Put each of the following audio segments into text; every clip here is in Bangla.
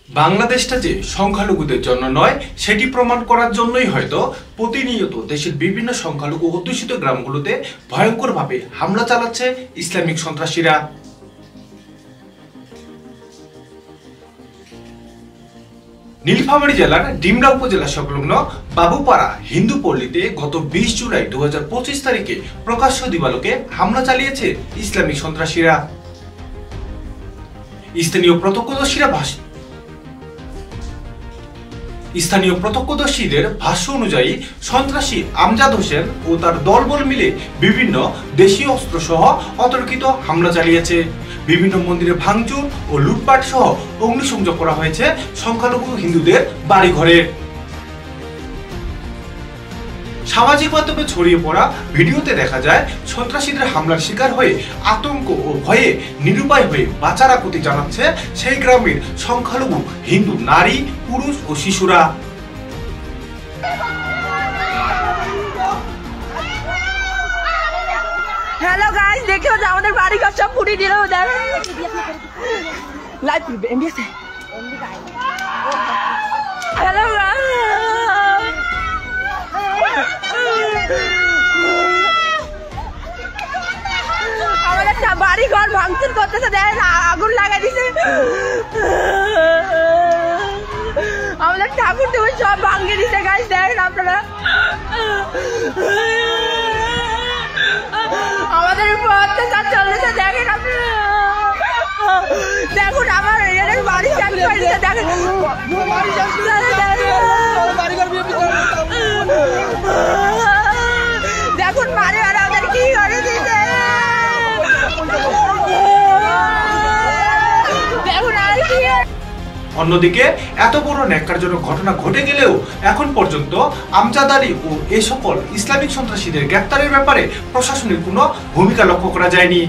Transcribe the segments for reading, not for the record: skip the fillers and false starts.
বাংলাদেশটা যে সংখ্যালঘুদের জন্য নয় সেটি প্রমাণ করার জন্যই হয়তো প্রতিনিয়ত দেশের বিভিন্ন সংখ্যালঘু অধ্যুষিত গ্রামগুলোতে ভয়ঙ্করভাবে হামলা চালাচ্ছে ইসলামিক সন্ত্রাসীরা। নীলফামারী জেলার ডিমরা উপজেলা সংলগ্ন বাবুপাড়া হিন্দু পল্লীতে গত 20 জুলাই 2025 তারিখে প্রকাশ্য দিবালোকে হামলা চালিয়েছে ইসলামিক সন্ত্রাসীরা। স্থানীয় প্রত্যক্ষদর্শীদের ভাষ্য অনুযায়ী সন্ত্রাসী আমজাদ হোসেন ও তার দলবল মিলে বিভিন্ন দেশীয় অস্ত্র সহ অতর্কিত হামলা চালিয়েছে। বিভিন্ন মন্দিরে ভাঙচুর ও লুটপাট সহ অগ্নিসংযোগ করা হয়েছে সংখ্যালঘু হিন্দুদের বাড়িঘরে। সামাজিক মাধ্যমে ছড়িয়ে পড়া ভিডিওতে দেখা যায় সন্ত্রাসীদের হামলার শিকার হয়ে আতঙ্ক ও ভয়ে নিরুপায় হয়ে বাঁচার আকুতি জানাচ্ছে সেই গ্রামের সংখ্যালঘু হিন্দু নারী, পুরুষ ও শিশুরা। হ্যালো গাইস, দেখো আমাদের বাড়ি ঘর সব পুড়িয়ে দিল। লাইভ এমবিএসে হ্যালো আমাদের বাড়ি ঘর ভাঙচুর করতেছে, দেখেন আগুন লাগাই দিছে। আমাদের ঠাকুর টুকুর সব ভাঙিয়ে দিছে গাইস, দেখেন আপনারা। আমাদের উপর অত্যাচার চলতেছে, দেখেন আপনারা। দেখুন আমার বাড়ি চালু করে দিচ্ছে, দেখেন দেখুন মারে আর আমাদের কি করে দিচ্ছে। দেখুন আর কি। অন্যদিকে এত বড় ন্যাক্কারজনক ঘটনা ঘটে গেলেও এখন পর্যন্ত আমজাদ আলী ও এ সকল ইসলামিক সন্ত্রাসীদের গ্রেপ্তারের ব্যাপারে প্রশাসনের কোনো ভূমিকা লক্ষ্য করা যায়নি।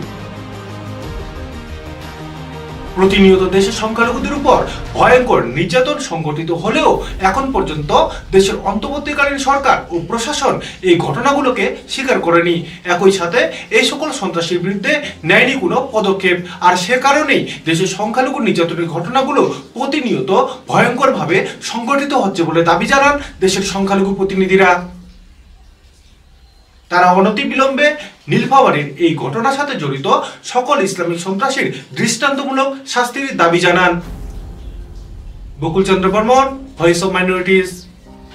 প্রতিনিয়ত দেশের সংখ্যালঘুদের উপর ভয়ঙ্কর নির্যাতন সংঘটিত হলেও এখন পর্যন্ত দেশের অন্তর্বর্তীকালীন সরকার ও প্রশাসন এই ঘটনাগুলোকে স্বীকার করেনি। একই সাথে এই সকল সন্ত্রাসীর বিরুদ্ধে নেয়নি কোনো পদক্ষেপ। আর সে কারণেই দেশের সংখ্যালঘু নির্যাতনের ঘটনাগুলো প্রতিনিয়ত ভয়ঙ্করভাবে সংঘটিত হচ্ছে বলে দাবি জানান দেশের সংখ্যালঘু প্রতিনিধিরা। তারা অনতিবিলম্বে নীলফামারীর এই ঘটনার সাথে জড়িত সকল ইসলামিক সন্ত্রাসীর দৃষ্টান্তমূলক শাস্তির দাবি জানান। বকুল চন্দ্র বর্মন, ভয়েস অফ মাইনরিটিজ।